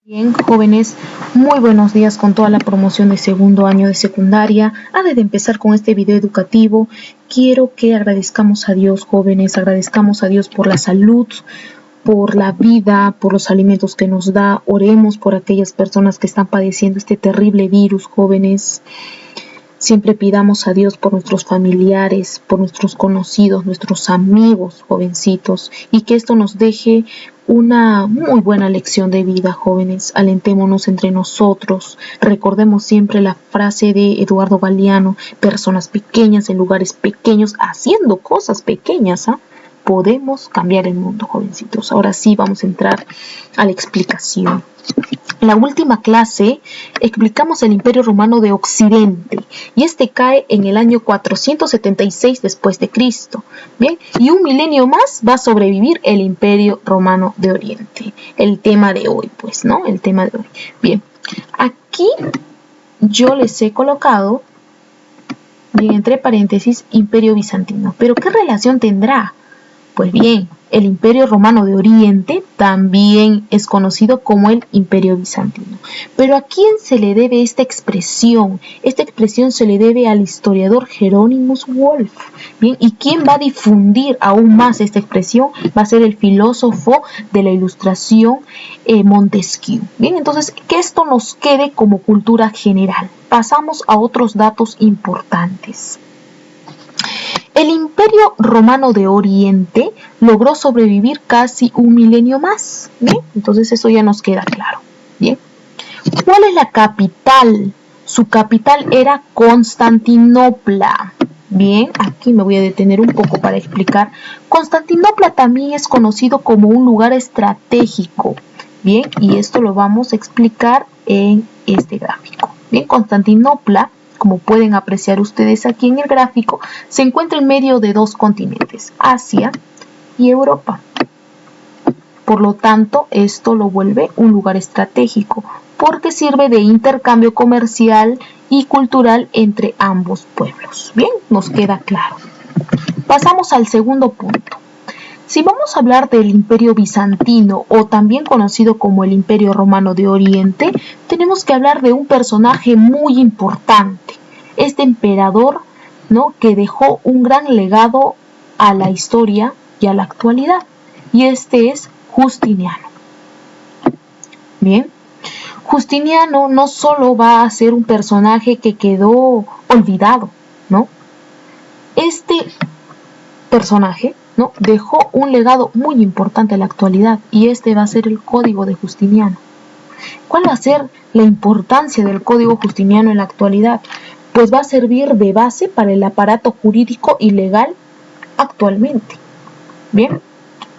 Bien, jóvenes, muy buenos días con toda la promoción de segundo año de secundaria. Antes de empezar con este video educativo, quiero que agradezcamos a Dios, jóvenes, agradezcamos a Dios por la salud, por la vida, por los alimentos que nos da. Oremos por aquellas personas que están padeciendo este terrible virus, jóvenes. Siempre pidamos a Dios por nuestros familiares, por nuestros conocidos, nuestros amigos, jovencitos, y que esto nos deje una muy buena lección de vida, jóvenes. Alentémonos entre nosotros. Recordemos siempre la frase de Eduardo Galeano: personas pequeñas en lugares pequeños, haciendo cosas pequeñas, podemos cambiar el mundo, jovencitos. Ahora sí vamos a entrar a la explicación. En la última clase explicamos el Imperio Romano de Occidente y este cae en el año 476 después de Cristo. Bien, y un milenio más va a sobrevivir el Imperio Romano de Oriente. El tema de hoy, pues, ¿no? El tema de hoy. Bien, aquí yo les he colocado, bien, entre paréntesis, Imperio Bizantino. ¿Pero qué relación tendrá? Pues bien, el Imperio Romano de Oriente también es conocido como el Imperio Bizantino. ¿Pero a quién se le debe esta expresión? Esta expresión se le debe al historiador Hieronymus Wolff. Bien, ¿y quién va a difundir aún más esta expresión? Va a ser el filósofo de la Ilustración, Montesquieu. Bien, entonces, que esto nos quede como cultura general. Pasamos a otros datos importantes. El Imperio Romano de Oriente logró sobrevivir casi un milenio más. Bien, entonces eso ya nos queda claro. Bien, ¿cuál es la capital? Su capital era Constantinopla. Bien, aquí me voy a detener un poco para explicar. Constantinopla también es conocido como un lugar estratégico. Bien, y esto lo vamos a explicar en este gráfico. Bien, Constantinopla, como pueden apreciar ustedes aquí en el gráfico, se encuentra en medio de dos continentes, Asia y Europa. Por lo tanto, esto lo vuelve un lugar estratégico, porque sirve de intercambio comercial y cultural entre ambos pueblos. Bien, nos queda claro. Pasamos al segundo punto. Si vamos a hablar del Imperio Bizantino, o también conocido como el Imperio Romano de Oriente, tenemos que hablar de un personaje muy importante. Este emperador, ¿no?, que dejó un gran legado a la historia y a la actualidad. Y este es Justiniano. Bien, Justiniano no solo va a ser un personaje que quedó olvidado, ¿no? Este personaje, ¿no?, dejó un legado muy importante a la actualidad, y este va a ser el Código de Justiniano. ¿Cuál va a ser la importancia del Código Justiniano en la actualidad? Pues va a servir de base para el aparato jurídico y legal actualmente. Bien,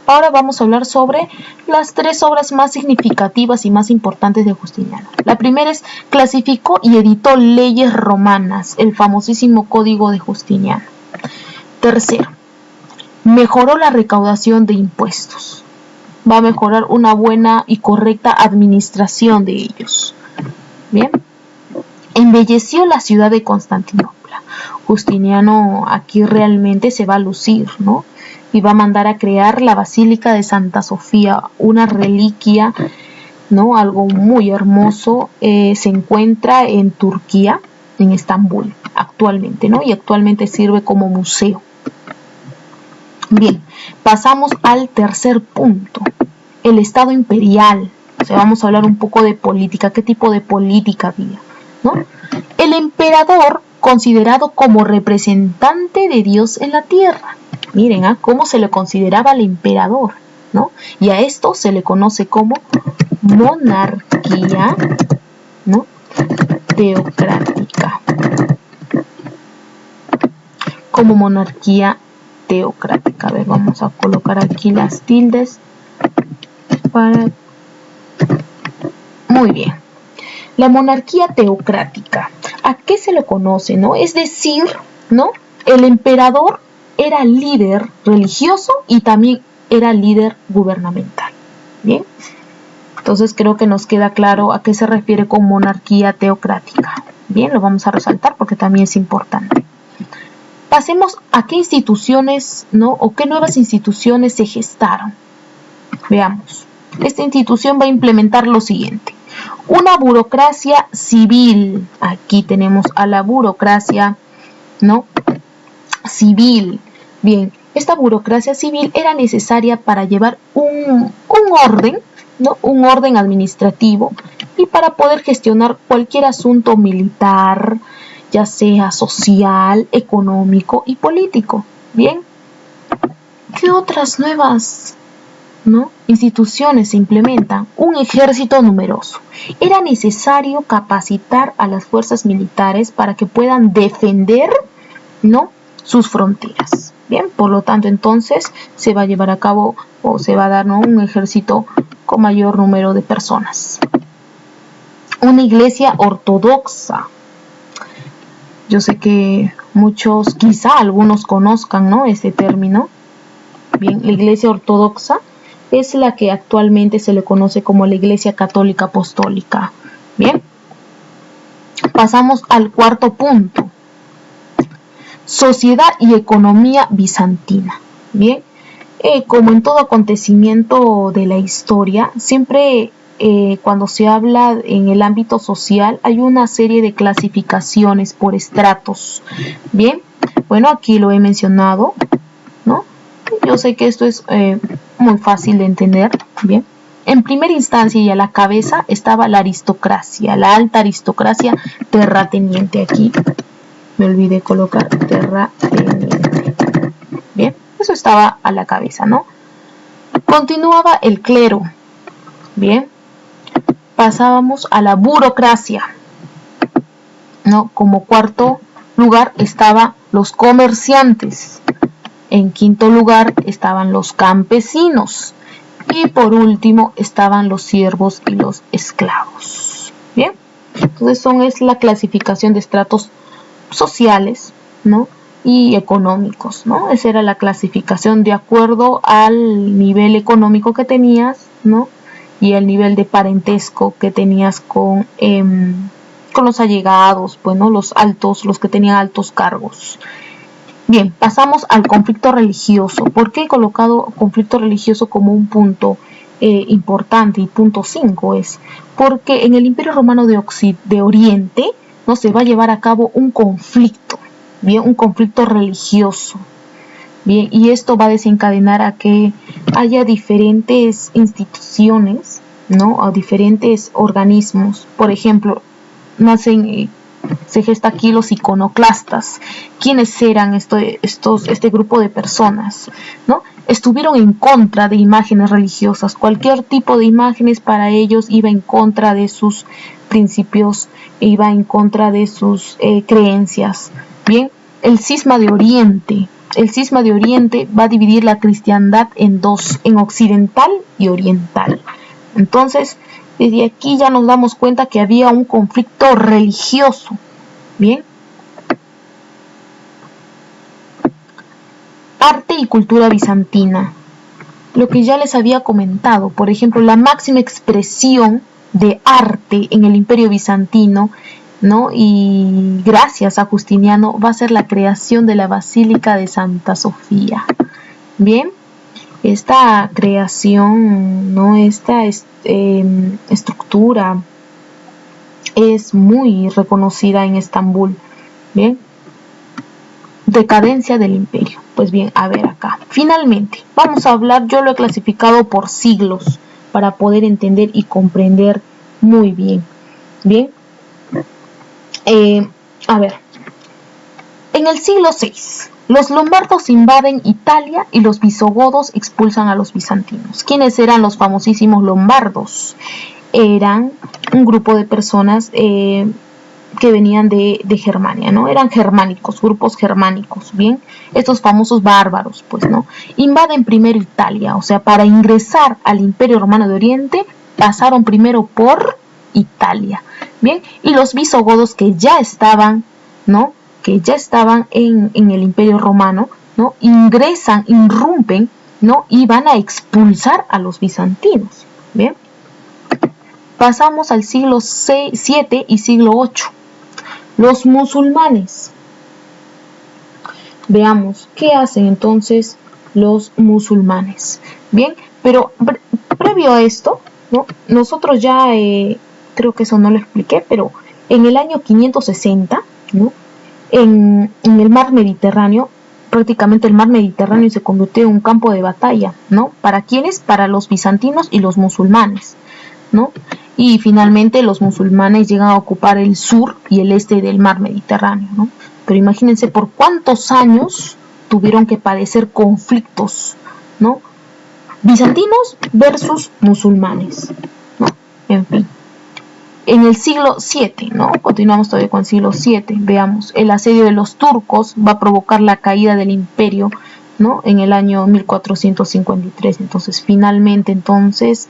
ahora vamos a hablar sobre las tres obras más significativas y más importantes de Justiniano. La primera es: clasificó y editó leyes romanas, el famosísimo Código de Justiniano. Tercero, mejoró la recaudación de impuestos. Va a mejorar una buena y correcta administración de ellos. Bien, embelleció la ciudad de Constantinopla. Justiniano aquí realmente se va a lucir, ¿no? Y va a mandar a crear la Basílica de Santa Sofía, una reliquia, ¿no?, algo muy hermoso. Se encuentra en Turquía, en Estambul, actualmente, ¿no? Y actualmente sirve como museo. Bien, pasamos al tercer punto, el Estado imperial. O sea, vamos a hablar un poco de política. ¿Qué tipo de política había, ¿no? El emperador, considerado como representante de Dios en la tierra. Miren, cómo se le consideraba al emperador, ¿no? Y a esto se le conoce como monarquía, ¿no?, teocrática. Como monarquía teocrática. A ver, vamos a colocar aquí las tildes para... Muy bien. La monarquía teocrática, ¿a qué se le conoce, no? Es decir, ¿no?, el emperador era líder religioso y también era líder gubernamental. Bien, entonces creo que nos queda claro a qué se refiere con monarquía teocrática. Bien, lo vamos a resaltar porque también es importante. Pasemos a qué instituciones, ¿no?, o qué nuevas instituciones se gestaron. Veamos. esta institución va a implementar lo siguiente: una burocracia civil. Aquí tenemos a la burocracia, ¿no?, civil. Bien, esta burocracia civil era necesaria para llevar un orden, ¿no?, un orden administrativo, y para poder gestionar cualquier asunto militar, ya sea social, económico y político. Bien, ¿qué otras nuevas, ¿no?, instituciones se implementan? Un ejército numeroso. Era necesario capacitar a las fuerzas militares para que puedan defender, ¿no?, sus fronteras. Bien, por lo tanto, entonces se va a llevar a cabo, o se va a dar, ¿no?, un ejército con mayor número de personas. Una iglesia ortodoxa. Yo sé que muchos, quizá algunos conozcan, ¿no?, este término. Bien, la iglesia ortodoxa es la que actualmente se le conoce como la Iglesia Católica Apostólica. Bien, pasamos al cuarto punto: sociedad y economía bizantina. Bien, como en todo acontecimiento de la historia, siempre cuando se habla en el ámbito social hay una serie de clasificaciones por estratos. Bien, bueno, aquí lo he mencionado, ¿no? Yo sé que esto es muy fácil de entender. Bien, en primera instancia y a la cabeza estaba la aristocracia, la alta aristocracia terrateniente. Aquí me olvidé colocar terrateniente. Bien, eso estaba a la cabeza, ¿no? Continuaba el clero. Bien, pasábamos a la burocracia, ¿no? Como cuarto lugar estaban los comerciantes. En quinto lugar estaban los campesinos. Y por último estaban los siervos y los esclavos. Bien, entonces es la clasificación de estratos sociales, ¿no?, y económicos, ¿no? Esa era la clasificación de acuerdo al nivel económico que tenías, ¿no?, y el nivel de parentesco que tenías con los allegados, pues, ¿no?, los que tenían altos cargos. Bien, pasamos al conflicto religioso. ¿Por qué he colocado conflicto religioso como un punto importante? Y punto 5 es porque en el Imperio Romano de Oriente, ¿no?, se va a llevar a cabo un conflicto, bien, un conflicto religioso. Bien, y esto va a desencadenar a que haya diferentes instituciones, ¿no?, o diferentes organismos. Por ejemplo, se gesta aquí los iconoclastas. ¿Quiénes eran este grupo de personas, ¿no? Estuvieron en contra de imágenes religiosas. Cualquier tipo de imágenes para ellos iba en contra de sus principios, iba en contra de sus creencias. Bien, el cisma de Oriente. El cisma de Oriente va a dividir la cristiandad en dos, en occidental y oriental. Entonces, desde aquí ya nos damos cuenta que había un conflicto religioso. Bien. Arte y cultura bizantina. Lo que ya les había comentado, por ejemplo, la máxima expresión de arte en el Imperio Bizantino, ¿no?, y gracias a Justiniano, va a ser la creación de la Basílica de Santa Sofía. Bien, esta creación, ¿no?, esta estructura es muy reconocida en Estambul. Bien, decadencia del imperio. Pues bien, a ver acá. Finalmente, vamos a hablar, yo lo he clasificado por siglos para poder entender y comprender muy bien. Bien, a ver, en el siglo VI, los lombardos invaden Italia y los visigodos expulsan a los bizantinos. ¿Quiénes eran los famosísimos lombardos? Eran un grupo de personas que venían de Germania, ¿no? Eran germánicos, grupos germánicos, ¿bien? Estos famosos bárbaros, pues, ¿no? Invaden primero Italia, o sea, para ingresar al Imperio Romano de Oriente, pasaron primero por Italia, ¿bien? Y los visigodos que ya estaban, ¿no?, que ya estaban en el Imperio Romano, ¿no?, ingresan, irrumpen, ¿no?, y van a expulsar a los bizantinos, ¿bien? Pasamos al siglo VII y siglo VIII. Los musulmanes. Veamos, ¿qué hacen entonces los musulmanes? Bien, pero previo a esto, ¿no? Nosotros ya, creo que eso no lo expliqué, pero en el año 560, ¿no? En el mar Mediterráneo, prácticamente el mar Mediterráneo se convirtió en un campo de batalla, ¿no? ¿Para quiénes? Para los bizantinos y los musulmanes, ¿no? Y finalmente los musulmanes llegan a ocupar el sur y el este del mar Mediterráneo, ¿no? Pero imagínense por cuántos años tuvieron que padecer conflictos, ¿no? Bizantinos versus musulmanes, ¿no? En fin. En el siglo VII, ¿no? Continuamos todavía con el siglo VII. Veamos, el asedio de los turcos va a provocar la caída del imperio, ¿no? En el año 1453. Entonces, finalmente, entonces,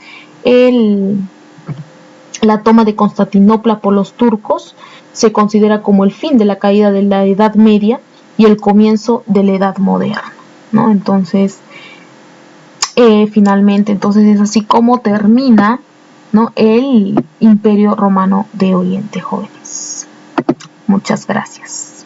la toma de Constantinopla por los turcos se considera como el fin de la caída de la Edad Media y el comienzo de la Edad Moderna, ¿no? Entonces, finalmente, entonces es así como termina, ¿no? El Imperio Romano de Oriente, jóvenes. Muchas gracias.